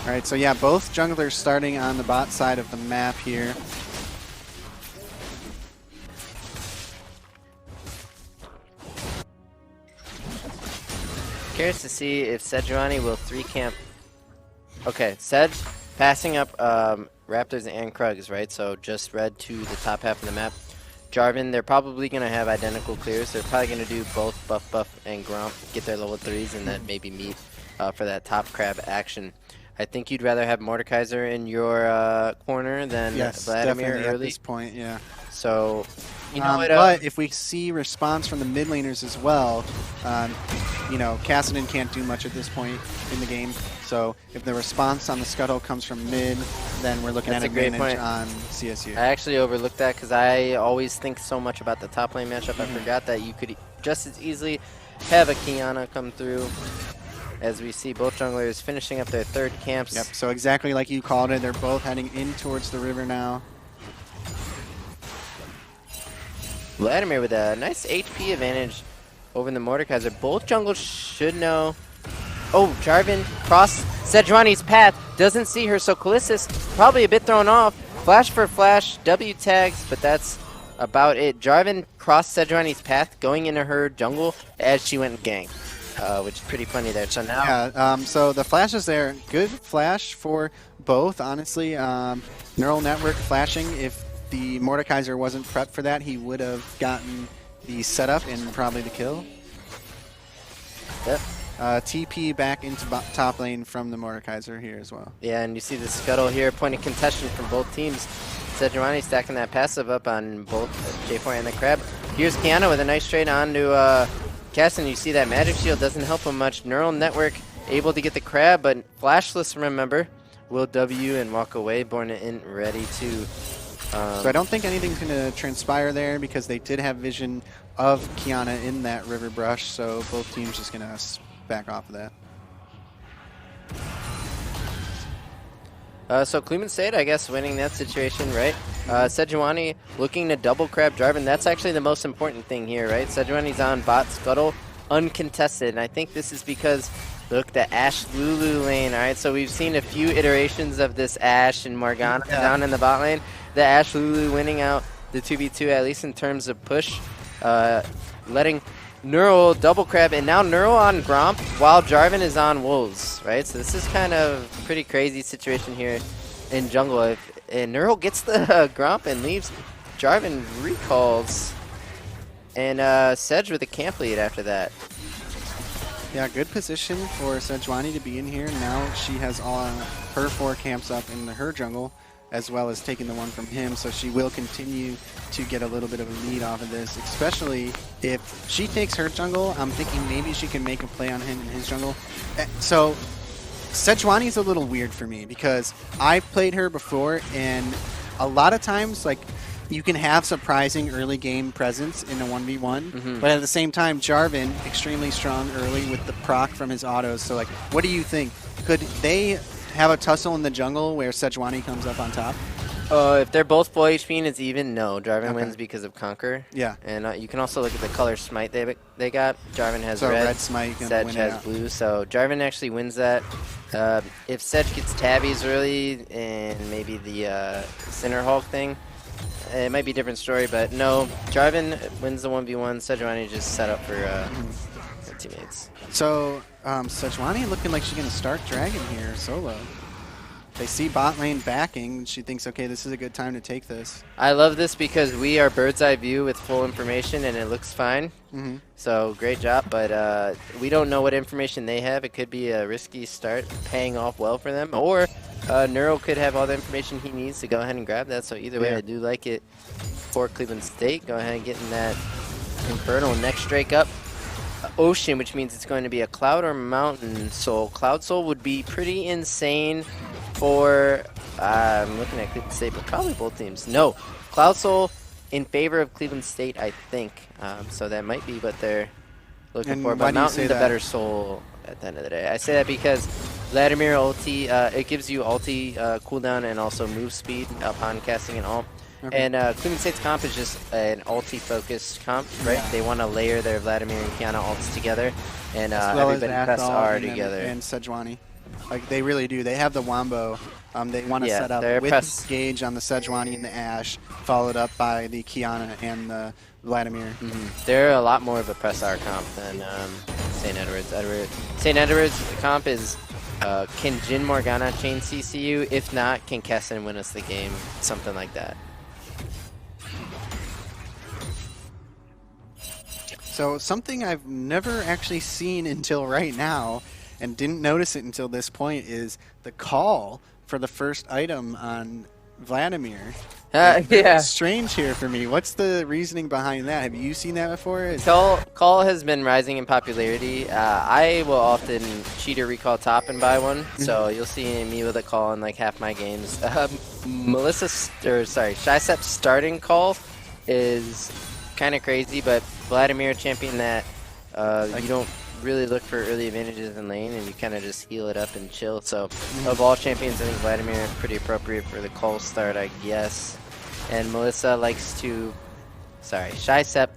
All right, so yeah, both junglers starting on the bot side of the map here. Curious to see if Sejuani will 3-camp. Okay, Sej passing up Raptors and Krugs, right? So just red to the top half of the map. Jarvan, they're probably going to have identical clears. They're probably going to do both Buff, and Gromp, get their level 3s, and then maybe meet for that top crab action. I think you'd rather have Mordekaiser in your corner than Vladimir early. At this point, yeah. So, you know what? But if we see response from the mid laners as well, you know, Kassadin can't do much at this point in the game. So if the response on the scuttle comes from mid, then we're looking at advantage on CSU. I actually overlooked that because I always think so much about the top lane matchup. I forgot that you could just as easily have a Kiana come through. As we see both junglers finishing up their 3rd camps. Yep, so exactly like you called it, they're both heading in towards the river now. Vladimir with a nice HP advantage over the Mordekaiser. Both jungles should know. Oh, Jarvan crossed Sejuani's path. Doesn't see her, so Kalissus probably a bit thrown off. Flash for flash, W tags, but that's about it. Jarvan crossed Sejuani's path going into her jungle as she went gank. Which is pretty funny there. So now, yeah. So the flash is there. Good flash for both. Honestly, neural network flashing. If the Mordekaiser wasn't prepped for that, he would have gotten the setup and probably the kill. Yep. TP back into top lane from the Mordekaiser here as well. Yeah, and you see the scuttle here, point of contention from both teams. Sejuani stacking that passive up on both J4 and the Crab. Here's Kiana with a nice trade on to Kassadin. You see that magic shield doesn't help him much. Neural network able to get the Crab, but flashless, remember. Will W and walk away. Born in ready to. So I don't think anything's going to transpire there because they did have vision of Kiana in that river brush. So both teams just going to back off of that. So Cleveland State, I guess, winning that situation, right? Sejuani looking to double crab Jarvan. That's actually the most important thing here, right? Sejuani's on bot scuttle, uncontested. And I think this is because, look, the Ashe Lulu lane, all right? So we've seen a few iterations of this Ashe and Morgana down in the bot lane. The Ashe Lulu winning out the 2v2, at least in terms of push, letting Neural double crab, and now Neural on Gromp while Jarvan is on Wolves, right? So this is kind of a pretty crazy situation here in jungle. And Neural gets the Gromp and leaves, Jarvan recalls, and Sedge with a camp lead after that. Yeah, good position for Sejuani to be in here. Now she has all her 4 camps up in her jungle, as well as taking the one from him, so she will continue to get a little bit of a lead off of this, especially if she takes her jungle. I'm thinking maybe she can make a play on him in his jungle. So Sejuani's a little weird for me because I've played her before, and a lot of times, like, you can have surprising early game presence in a 1v1, but at the same time, Jarvan, extremely strong early with the proc from his autos. So, like, what do you think? Could they have a tussle in the jungle where Sejuani comes up on top? If they're both full HP and it's even, no. Jarvan wins because of Conquer. Yeah. And you can also look at the color smite they got. Jarvan has so red smite, Sedge has blue. So Jarvan actually wins that. If Sedge gets tabbies early and maybe the Sinner Hulk thing, it might be a different story. But no, Jarvan wins the 1v1. Sejuani just set up for their teammates. So Sejuani looking like she's going to start Dragon here solo. They see bot lane backing, and she thinks, okay, this is a good time to take this. I love this because we are bird's eye view with full information, and it looks fine. So great job, but we don't know what information they have. It could be a risky start, paying off well for them, or Neuro could have all the information he needs to go ahead and grab that. So either way, I do like it for Cleveland State. Go ahead and get in that Infernal next Drake up. Ocean, which means it's going to be a Cloud or Mountain Soul. Cloud Soul would be pretty insane for, I'm looking at Cleveland State, but probably both teams. No, Cloud Soul in favor of Cleveland State, I think. So that might be what they're looking for. But Mountain, the better soul at the end of the day. I say that because Vladimir ulti, it gives you ulti cooldown and also move speed upon casting an ult. And Cleveland State's comp is just an ulti-focused comp, right? They want to layer their Vladimir and Kiana ults together, and everybody press R together. And Sejuani. Like, they really do. They have the Wombo. They want to set up with the Gage on the Sejuani and the Ashe, followed up by the Kiana and the Vladimir. They're a lot more of a press R comp than St. Edward's. St. Edward's comp is can Jin Morgana chain CCU? If not, can Kessin win us the game? Something like that. So something I've never actually seen until right now, and didn't notice it until this point, is the call for the first item on Vladimir. Yeah. Strange here for me. What's the reasoning behind that? Have you seen that before? Call has been rising in popularity. I will often cheat or recall top and buy one, so you'll see me with a call in like half my games. Shysep's starting call is kind of crazy, but Vladimir champion that you don't really look for early advantages in lane, and you kind of just heal it up and chill. So of all champions, I think Vladimir is pretty appropriate for the call start, I guess. And Melissa likes to, Shysep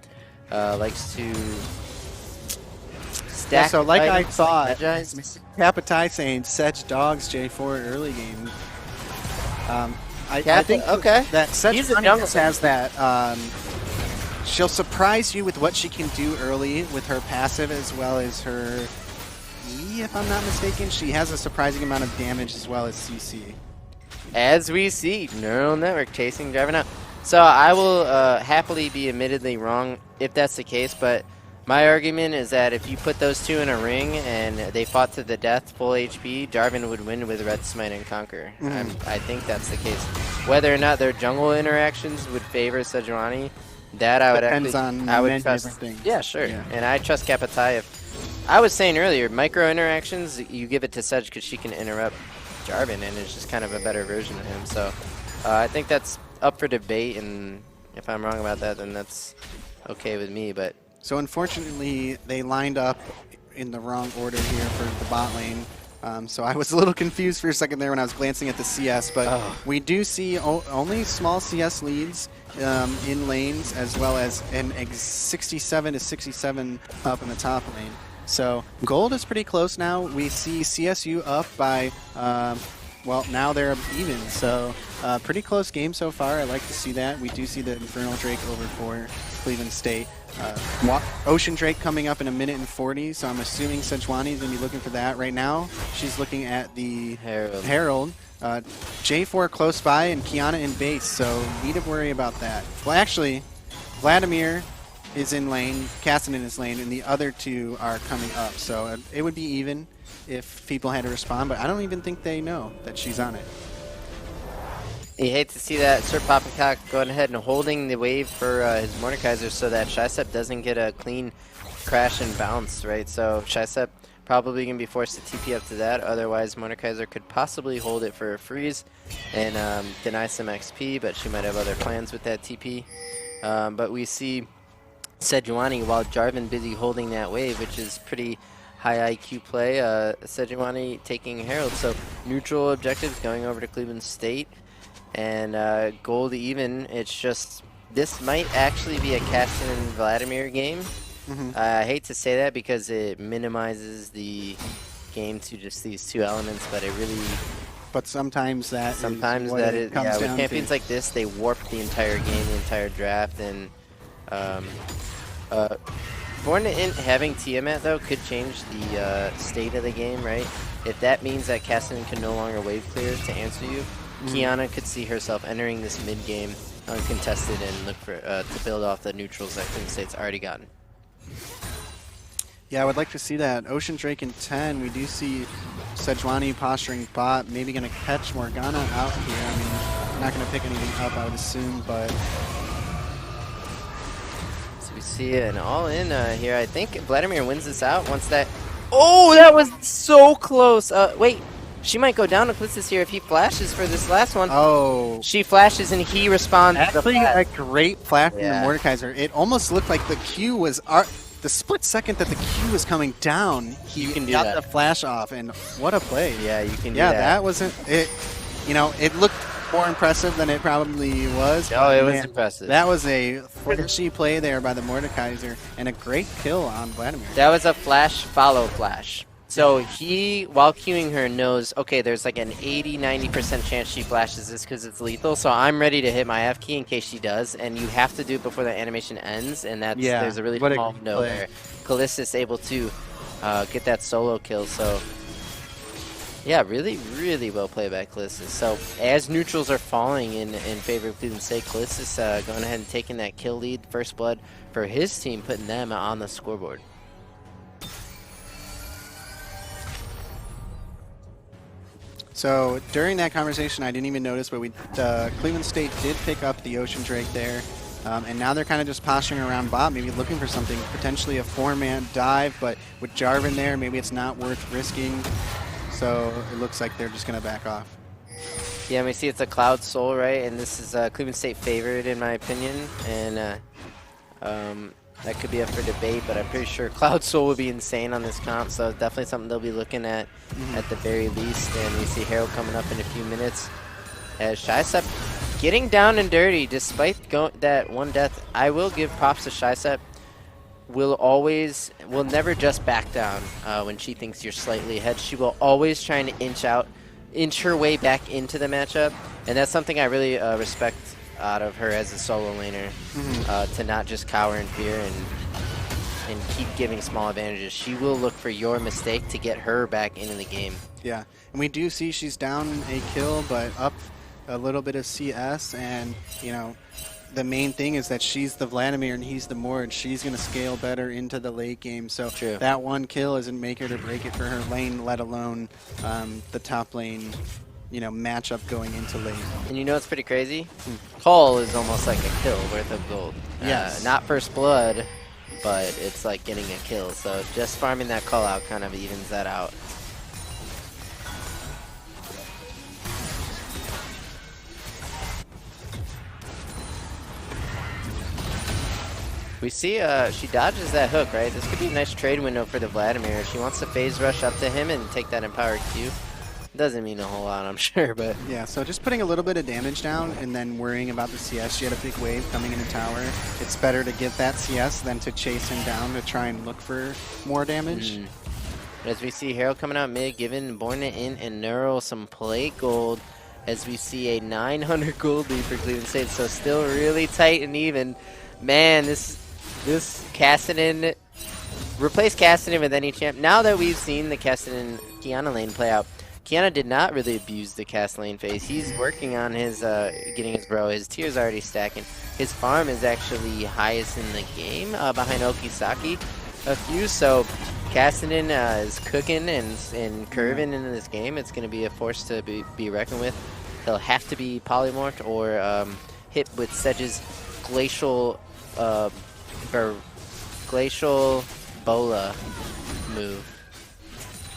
likes to stack. Yeah, so like I items, thought, strategize. Capitai saying Sedge dogs J4 early game. I think that Sedge has that. She'll surprise you with what she can do early with her passive as well as her E, if I'm not mistaken. She has a surprising amount of damage as well as CC. As we see, neural network chasing, driving out. So I will happily be admittedly wrong if that's the case, but my argument is that if you put those two in a ring and they fought to the death, full HP, Jarvan would win with Red Smite and Conquer. I think that's the case. Whether or not their jungle interactions would favor Sejuani, that I would Depends on I would many trust. different things. Yeah, sure. Yeah. And I trust Capitai. If I was saying earlier, micro interactions, you give it to Sedge because she can interrupt Jarvan, and it's just kind of a better version of him. So I think that's up for debate, and if I'm wrong about that, then that's okay with me. But so unfortunately, they lined up in the wrong order here for the bot lane. So I was a little confused for a second there when I was glancing at the CS, but we do see only small CS leads in lanes, as well as an 67 to 67 up in the top lane. So gold is pretty close now. We see CSU up by, well, now they're even. So pretty close game so far. I like to see that. We do see the Infernal Drake over for Cleveland State. Ocean Drake coming up in 1:40, so I'm assuming Sejuani is going to be looking for that. Right now, she's looking at the Herald. J4 close by and Kiana in base, so need to worry about that. Well, actually, Vladimir is in lane, Cassidy is lane, and the other two are coming up. So it would be even if people had to respond, but I don't even think they know that she's on it. you hate to see that Sir Poppycock going ahead and holding the wave for his Mordekaiser so that Shysep doesn't get a clean crash and bounce, right? So Shysep probably going to be forced to TP up to that. Otherwise, Mordekaiser could possibly hold it for a freeze and deny some XP, but she might have other plans with that TP. But we see Sejuani, while Jarvan busy holding that wave, which is pretty high IQ play, Sejuani taking Herald. So neutral objectives going over to Cleveland State. And gold even, it's just, this might actually be a Cassian and Vladimir game. I hate to say that because it minimizes the game to just these two elements, but it really... But sometimes that sometimes is what that it comes with down champions to. like this, they warp the entire game, the entire draft, and Born to Int having Tiamat though could change the state of the game, right? If that means that Cassian can no longer wave clear to answer you, Kiana could see herself entering this mid game uncontested and look for to build off the neutrals that Cleveland State's already gotten. Yeah, I would like to see that. Ocean Drake in 10. We do see Sejuani posturing bot, maybe going to catch Morgana out here. I mean, not going to pick anything up, I would assume, but... So we see an all-in here. I think Vladimir wins this out once that... Oh, that was so close! Wait, she might go down to Eclipses here if he flashes for this last one. Oh. She flashes and he responds. Actually, a great flash from the Mordekaiser. It almost looked like the Q was... the split second that the Q was coming down, he got the flash off, and what a play. Yeah, you can do that. that. That wasn't it. You know, it looked more impressive than it probably was. Oh, it was impressive. That was a flashy play there by the Mordekaiser, and a great kill on Vladimir. That was a flash follow flash. So he, while queuing her, knows, okay, there's like an 80-90% chance she flashes this because it's lethal. So I'm ready to hit my F key in case she does, and you have to do it before the animation ends. And that's there's a really small window there. Callistus able to get that solo kill. So yeah, really, really well played by Callistus. So as neutrals are falling in favor of Cleveland State, Callistus going ahead and taking that kill lead, first blood for his team, putting them on the scoreboard. So during that conversation, I didn't even notice, but Cleveland State did pick up the Ocean Drake there. And now they're kind of just posturing around bot, maybe looking for something, potentially a 4-man dive, but with Jarvan there, maybe it's not worth risking. So it looks like they're just going to back off. Yeah, and we see it's a Cloud Soul, right? And this is Cleveland State favored, in my opinion. And that could be up for debate, but I'm pretty sure Cloud Soul would be insane on this comp, so definitely something they'll be looking at the very least. And we see Harold coming up in a few minutes. As Shysep getting down and dirty despite that one death. I will give props to Shysep. Will never just back down when she thinks you're slightly ahead. She will always try to inch her way back into the matchup, and that's something I really respect out of her as a solo laner, to not just cower in fear and keep giving small advantages. She will look for your mistake to get her back into the game. Yeah, and we do see she's down a kill, but up a little bit of CS, and you know, the main thing is that she's the Vladimir and he's the Mord. She's going to scale better into the late game. So that one kill isn't make it or break it for her lane, let alone the top lane, you know, matchup going into late. And you know what's pretty crazy? Call is almost like a kill worth of gold. Yes. Not first blood, but it's like getting a kill. So just farming that call out kind of evens that out. We see she dodges that hook, right? This could be a nice trade window for the Vladimir. If she wants to phase rush up to him and take that empowered Q. Doesn't mean a whole lot, I'm sure, but... Yeah, so just putting a little bit of damage down and then worrying about the CS. She had a big wave coming into tower. It's better to get that CS than to chase him down to try and look for more damage. As we see Harold coming out mid, giving Borna in and Neuro some plate gold. As we see a 900 gold lead for Cleveland State, so still really tight and even. Man, this Cassidy, replace Cassidy with any champ. Now that we've seen the Cassidy Kiana lane play out, Kiana did not really abuse the cast lane phase. He's working on his getting his bro. His tier's already stacking. His farm is actually highest in the game behind Okisaki a few. So Cassidy is cooking and curving into this game. It's going to be a force to be reckoned with. He'll have to be polymorphed or hit with Sedge's glacial bola move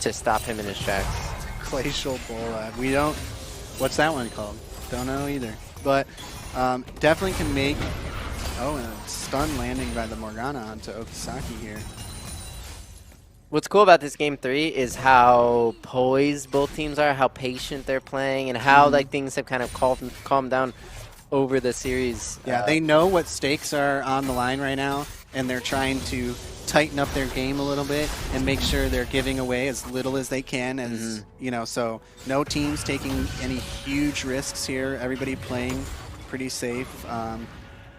to stop him in his tracks. Glacial bola. We don't... What's that one called? Don't know either. But definitely can make... Oh, and a stun landing by the Morgana onto Okisaki here. What's cool about this game 3 is how poised both teams are, how patient they're playing, and how like things have kind of calmed down over the series. Yeah, they know what stakes are on the line right now, and they're trying to tighten up their game a little bit and make sure they're giving away as little as they can, as you know. So no teams taking any huge risks here. Everybody playing pretty safe.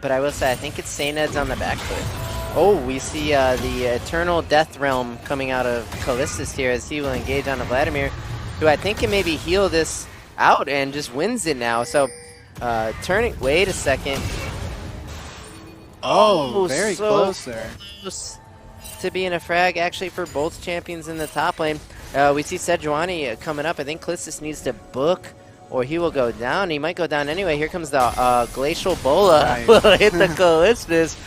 But I will say, I think it's Sained's on the back foot. Oh, we see the Eternal Death Realm coming out of Callistus here as he will engage on the Vladimir, who I think can maybe heal this out and just wins it now. So turning, wait a second. Oh, very close there. Close to being a frag actually for both champions in the top lane. We see Sejuani coming up. I think Callistus needs to book or he will go down. He might go down anyway. Here comes the Glacial Bola. Nice. Will hit the Callistus.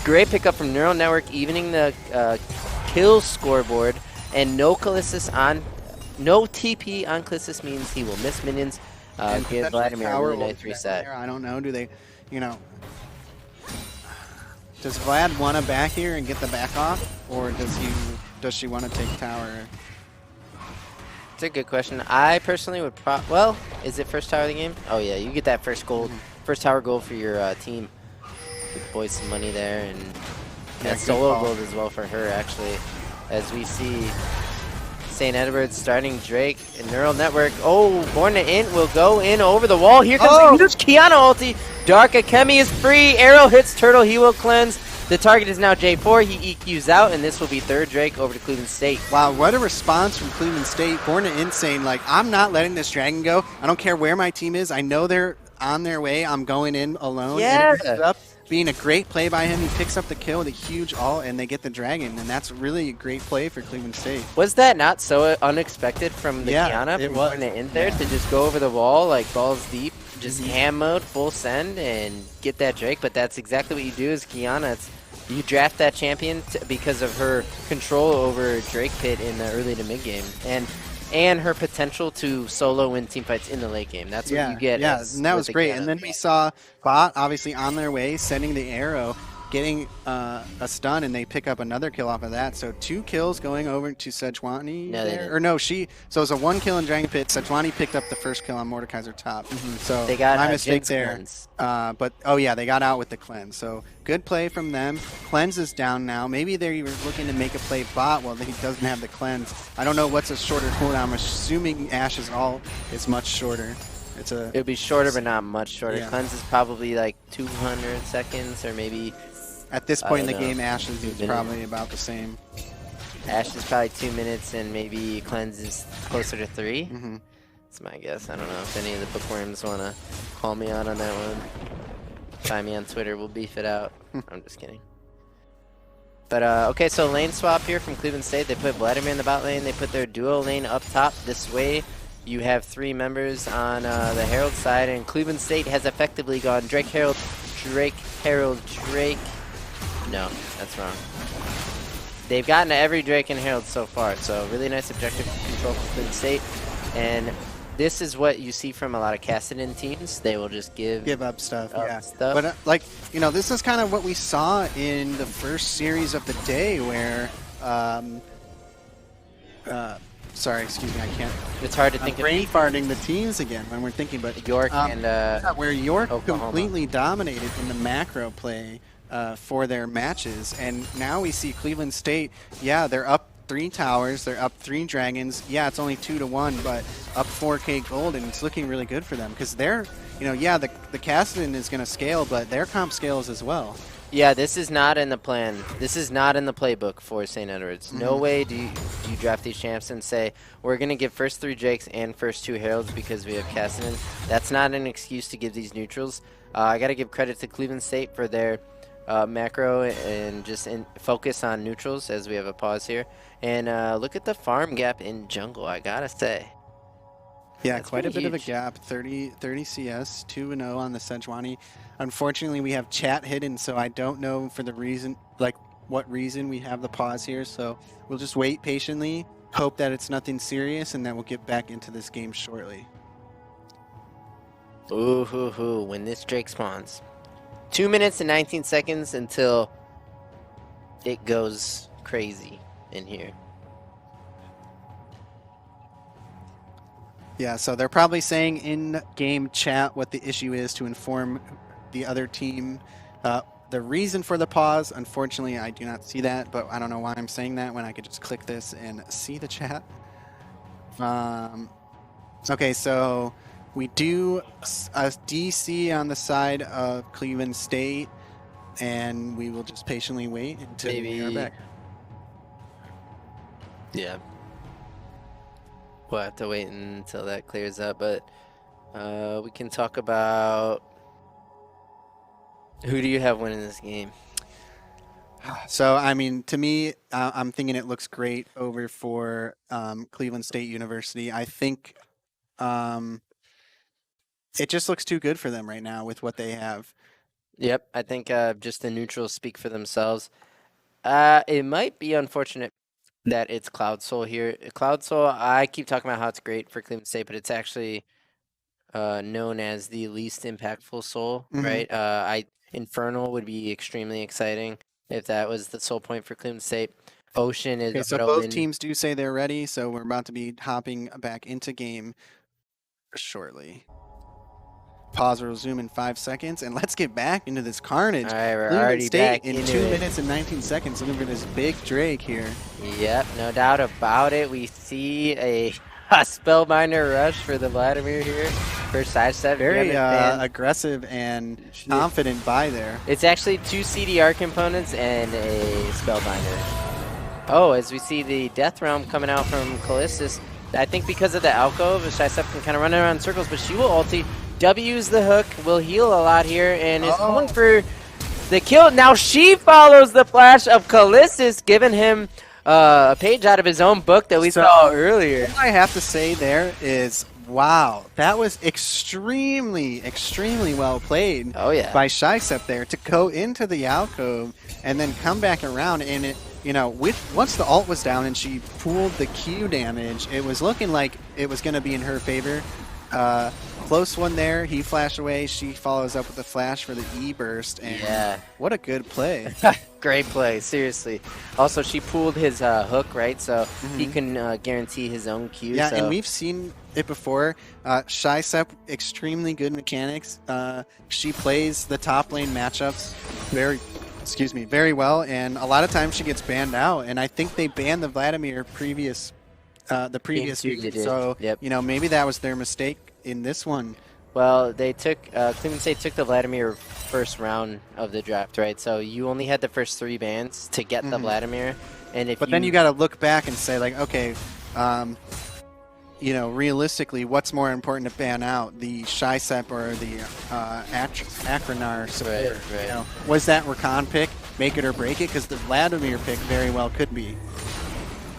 Great pickup from Neural Network, evening the kill scoreboard. And no Callistus on, no TP on Callistus means he will miss minions. Give Vladimir a really nice reset. I don't know. Do they, you know, does Vlad want to back here and get the back off, or does she want to take tower? It's a good question. I personally would well, is it first tower of the game? Oh yeah, you get that first gold, first tower gold for your team. Give the boys some money there, and that solo gold as well for her actually. As we see St. Edward's starting Drake and Neural Network. Oh, Born to Int will go in over the wall. Here comes the huge Kiana ulti. Dark Akemi is free. Arrow hits Turtle. He will cleanse. The target is now J4. He EQs out, and this will be third Drake over to Cleveland State. Wow, what a response from Cleveland State. Born to Int saying, like, I'm not letting this dragon go. I don't care where my team is. I know they're on their way. I'm going in alone. Yeah. And it ends up being a great play by him. He picks up the kill with a huge ult, and they get the dragon. And that's really a great play for Cleveland State. Was that not so unexpected from the Kiana? It was. Born to Int there to just go over the wall like balls deep, just ham mode, full send, and get that Drake. But that's exactly what you do as Kiana. You draft that champion because of her control over Drake Pit in the early to mid game, and her potential to solo win team fights in the late game. That's what you get. Yeah, and that was great. And then we saw Bot obviously on their way, sending the arrow, getting a stun, and they pick up another kill off of that. So 2 kills going over to Sejuani there. Or no, so it was a 1 kill in Dragon Pit. Sejuani picked up the first kill on Mordekaiser top. So they got my mistake there. Cleanse. But oh yeah, they got out with the cleanse. So good play from them. Cleanse is down now. Maybe they're looking to make a play Bot while he doesn't have the cleanse. I don't know what's a shorter cooldown. I'm assuming Ash's ult is much shorter. It'll be shorter, but not much shorter. Yeah. Cleanse is probably like 200 seconds, or maybe. At this point in the game, Ash's is probably about the same. Ash is probably 2 minutes, and maybe Cleanse is closer to 3. Mhm. That's my guess. I don't know if any of the bookworms want to call me out on that one. Find me on Twitter. We'll beef it out. I'm just kidding. But, okay, so lane swap here from Cleveland State. They put Vladimir in the bot lane. They put their duo lane up top. This way, you have 3 members on the Herald side, and Cleveland State has effectively gone Drake, Herald, Drake, Herald, Drake. No, that's wrong. They've gotten to every Drake and Herald so far, so really nice objective control from Cleveland State. And this is what you see from a lot of Kassadin teams. They will just give up stuff, But, like, you know, this is kind of what we saw in the first series of the day where, sorry, excuse me, I can't. It's hard to think of. Brain farting the teams again when we're thinking, but York and where York Oklahoma completely dominated in the macro play for their matches, and now we see Cleveland State. Yeah, they're up 3 towers, they're up 3 dragons. Yeah, it's only 2-1, but up 4K gold, and it's looking really good for them because they're, you know, yeah, the Kassadin is going to scale, but their comp scales as well. Yeah, this is not in the plan. This is not in the playbook for St. Edward's. No way do you draft these champs and say, we're going to give first 3 Drakes and first 2 Heralds because we have Kassadin. That's not an excuse to give these neutrals. I got to give credit to Cleveland State for their macro and just focus on neutrals as we have a pause here. And look at the farm gap in jungle, I got to say. Yeah, That's quite a bit huge. of a gap. 30 CS, 2-0 on the Sejuani. Unfortunately, we have chat hidden, so I don't know for the reason, like what reason we have the pause here. So we'll just wait patiently, hope that it's nothing serious, and then we'll get back into this game shortly. Ooh, hoo, hoo, when this Drake spawns. 2 minutes and 19 seconds until it goes crazy in here. Yeah, so they're probably saying in-game chat what the issue is to inform the other team. The reason for the pause, unfortunately, I do not see that, but I don't know why I'm saying that when I could just click this and see the chat. Okay, so we do a DC on the side of Cleveland State, and we will just patiently wait until we are back. Yeah. We'll have to wait until that clears up, but we can talk about who do you have winning this game? So, I mean, to me, I'm thinking it looks great over for Cleveland State University. I think it just looks too good for them right now with what they have. Yep, I think just the neutrals speak for themselves. It might be unfortunate that it's Cloud Soul here. Cloud Soul, I keep talking about how it's great for Cleveland State, but it's actually known as the least impactful soul, right? Infernal would be extremely exciting if that was the sole point for Cleveland State. Ocean is okay, so both teams do say they're ready, so we're about to be hopping back into game shortly. pause or resume in 5 seconds, and let's get back into this carnage. All right, we're Cleveland already State back in into 2 it. minutes and 19 seconds looking for this big Drake here. Yep, no doubt about it. We see a spellbinder rush for the Vladimir here. First side step. Very aggressive and confident buy there. It's actually 2 CDR components and a spellbinder. Oh, as we see the Death Realm coming out from Callistus, I think because of the alcove, Shysep can kind of run around in circles, but she will ulti. W's the hook, will heal a lot here, and is going for the kill. Now she follows the flash of Callistus, giving him a page out of his own book that we saw earlier. What I have to say there is, wow, that was extremely, extremely well played by Shysep there to go into the alcove and then come back around, and it, you know, once the ult was down and she pooled the Q damage, it was looking like it was going to be in her favor. Close one there. He flashed away. She follows up with a flash for the E burst. And what a good play. Great play, seriously. Also, she pooled his hook, right? So he can guarantee his own Q. Yeah, so. and we've seen it before. Shysep, extremely good mechanics. She plays the top lane matchups very well, and a lot of times she gets banned out. And I think they banned the Vladimir the previous week. So, you know, maybe that was their mistake in this one. Well, they took, Cleveland State took the Vladimir first round of the draft, right? So you only had the first 3 bans to get the Vladimir. And but then you got to look back and say, like, okay, you know, realistically, what's more important to ban out, the Shysep or the Akranar support? Right. You know, was that Rakan pick make it or break it? Because the Vladimir pick very well could be.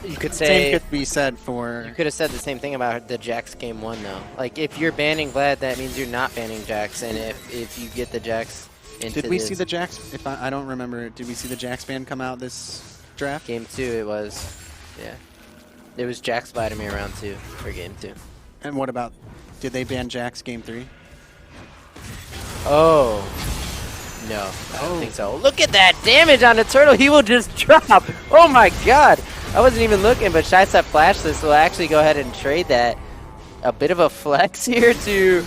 You could say same could be said for. You could have said the same thing about the Jax game 1, though. Like, if you're banning Vlad, that means you're not banning Jax, and if you get the Jax into Did we see the Jax? If I don't remember, did we see the Jax ban come out this draft? Game 2, it was. Yeah. There was Jax Vladimir round 2 for game 2. And what about, did they ban Jax game 3? Oh. No, I don't think so. Look at that damage on the turtle. He will just drop. Oh my god. I wasn't even looking, but Shysep flashed this. We'll actually go ahead and trade that. A bit of a flex here to...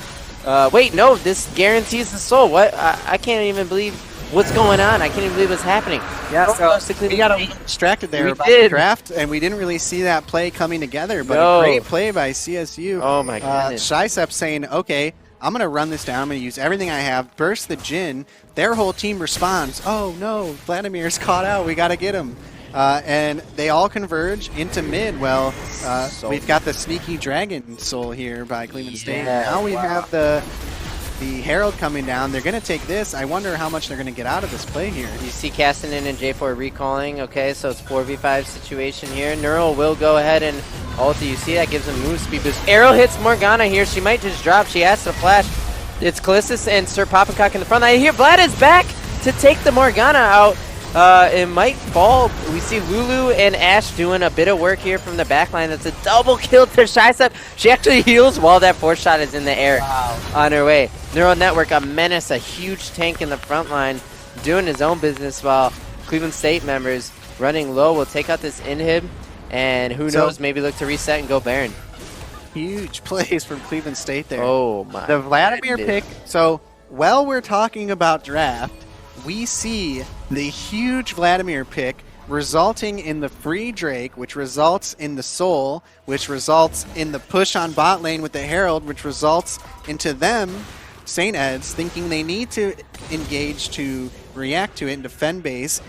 wait, no, this guarantees the soul. What? I can't even believe what's going on. I can't even believe what's happening. Yeah, so we got a little distracted there about the draft, and we didn't really see that play coming together, but a great play by CSU. Oh my goodness. Shysep saying, okay, I'm going to run this down. I'm going to use everything I have, burst the Jhin. Their whole team responds, oh no, Vladimir's caught out. We got to get him. And they all converge into mid. Well, we've got the sneaky dragon soul here by Cleveland State. Now we have the Herald coming down. They're going to take this. I wonder how much they're going to get out of this play here. You see Castanen and J4 recalling. Okay, so it's 4v5 situation here. Neural will go ahead and ulti. You see that gives him move speed boost. Arrow hits Morgana here. She might just drop. She has to flash. It's Callistus and Sir Poppycock in the front line. Here, Vlad is back to take the Morgana out. It might fall. We see Lulu and Ash doing a bit of work here from the back line. That's a double kill to Shysep. She actually heals while that force shot is in the air on her way. Neural Network, a menace, a huge tank in the front line, doing his own business while Cleveland State members running low will take out this inhib, and who knows, maybe look to reset and go Baron. Huge plays from Cleveland State there. Oh my. The Vladimir pick. So while we're talking about draft, we see the huge Vladimir pick resulting in the free Drake, which results in the soul, which results in the push on bot lane with the Herald, which results into them, St. Ed's, thinking they need to engage to react to it and defend base,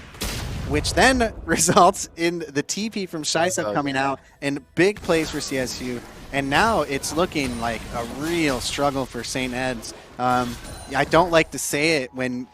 which then results in the TP from Shysep coming out and big plays for CSU. And now it's looking like a real struggle for St. Ed's. I don't like to say it when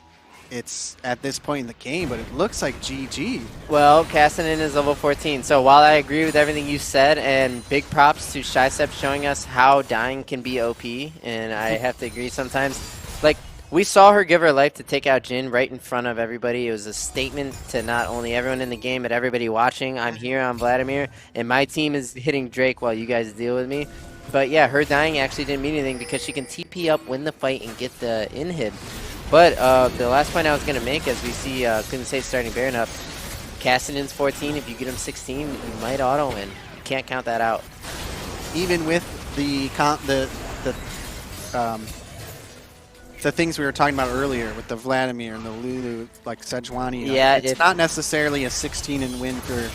it's at this point in the game, but it looks like GG. Well, Castanen is level 14, so while I agree with everything you said, and big props to Shysep showing us how dying can be OP, and I have to agree sometimes. Like, we saw her give her life to take out Jhin right in front of everybody. It was a statement to not only everyone in the game, but everybody watching. I'm here on Vladimir, and my team is hitting Drake while you guys deal with me. But yeah, her dying actually didn't mean anything because she can TP up, win the fight, and get the inhib. But the last point I was going to make, as we see Cleveland State starting Baron up, Castanen's 14. If you get him 16, you might auto win. You can't count that out. the things we were talking about earlier with the Vladimir and the Lulu, like Sejuani. Yeah, it's not necessarily a 16-win for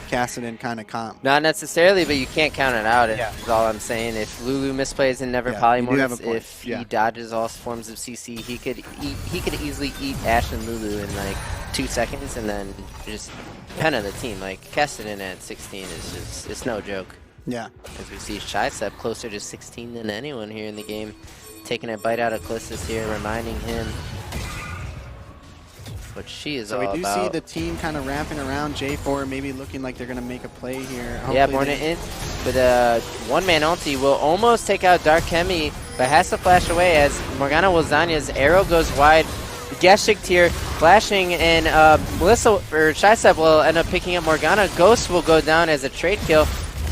Cassidy kind of comp. Not necessarily, but you can't count it out. Is all I'm saying. If Lulu misplays and never polymorphs, if he dodges all forms of CC, he could easily eat Ashe and Lulu in like 2 seconds, and then just pen of the team. Like Cassidy at 16 is just, it's no joke. Yeah. As we see Shicep closer to 16 than anyone here in the game, taking a bite out of Clissus here, reminding him what she is all about. So we do see the team kind of wrapping around J4, maybe looking like they're going to make a play here. Hopefully yeah, Borna in with a one-man ulti will almost take out Dark Chemi, but has to flash away as Morgana Wilzania's arrow goes wide. Geshikt here flashing, and Melissa or Shicep will end up picking up Morgana. Ghost will go down as a trade kill,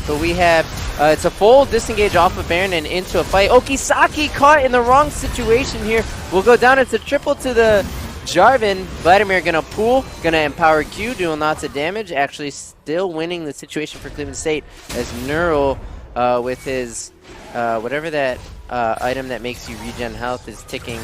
but we have it's a full disengage off of Baron and into a fight. Okisaki caught in the wrong situation here. Will go down. It's a triple to the Jarvan. Vladimir gonna pull, gonna empower Q, doing lots of damage. Actually, still winning the situation for Cleveland State as Neural with his whatever that item that makes you regen health is ticking.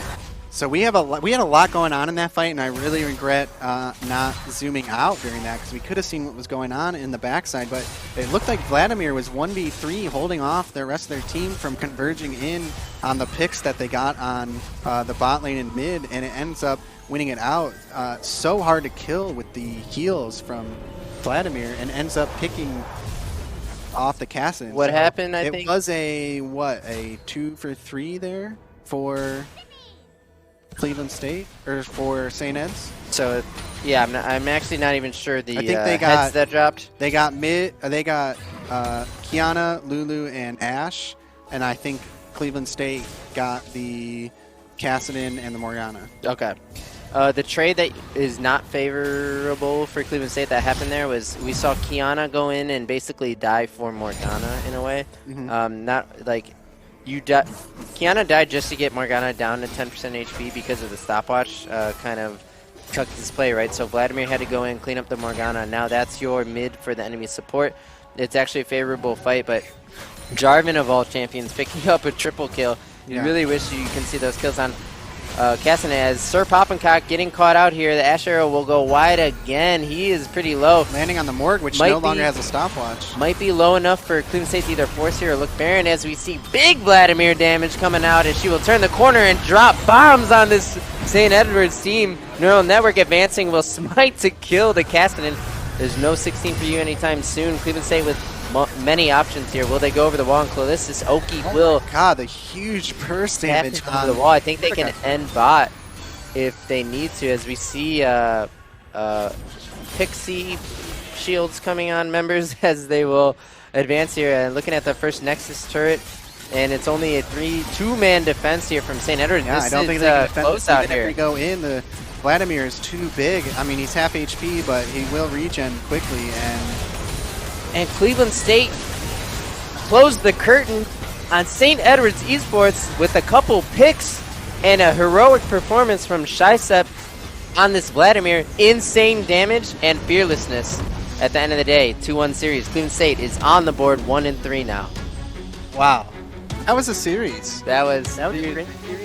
So we had a lot going on in that fight, and I really regret not zooming out during that because we could have seen what was going on in the backside. But it looked like Vladimir was 1v3, holding off the rest of their team from converging in on the picks that they got on the bot lane and mid, and it ends up winning it out. So hard to kill with the heals from Vladimir, and ends up picking off the Cassin. What happened? I think it was a 2 for 3 there for Cleveland State or for St. Ed's. So yeah, I'm actually not even sure the I think they got heads that dropped. They got Kiana, Lulu, and Ashe, and I think Cleveland State got the Cassidy and the Morgana. Okay. The trade that is not favorable for Cleveland State that happened there was we saw Kiana go in and basically die for Morgana in a way. Not like Kiana died just to get Morgana down to 10% HP because of the stopwatch kind of chucked his play, right? So Vladimir had to go in, clean up the Morgana. Now that's your mid for the enemy support. It's actually a favorable fight, but Jarvan of all champions picking up a triple kill. You really wish you can see those kills on Cassidy as Sir Poppincock getting caught out here. The Ashe arrow will go wide again. He is pretty low. Landing on the Morg, which no longer has a stopwatch. Might be low enough for Cleveland State to either force here or look Baron as we see big Vladimir damage coming out as she will turn the corner and drop bombs on this St. Edward's team. Neural Network advancing will smite to kill the Cassidy. There's no 16 for you anytime soon. Cleveland State with many options here. Will they go over the wall and Clissus? Oki will. God, the huge burst damage on the wall. I think they can end bot if they need to, as we see Pixie shields coming on members as they will advance here. And looking at the first Nexus turret, and it's only a 2-man defense here from St. Edward. Yeah, this I don't think they can defend close out here. If they go in, the Vladimir is too big. I mean, he's half HP, but he will regen quickly. And Cleveland State closed the curtain on St. Edward's Esports with a couple picks and a heroic performance from Shicep on this Vladimir. Insane damage and fearlessness at the end of the day. 2-1 series. Cleveland State is on the board 1-3 now. Wow. That was a series. That was a great series.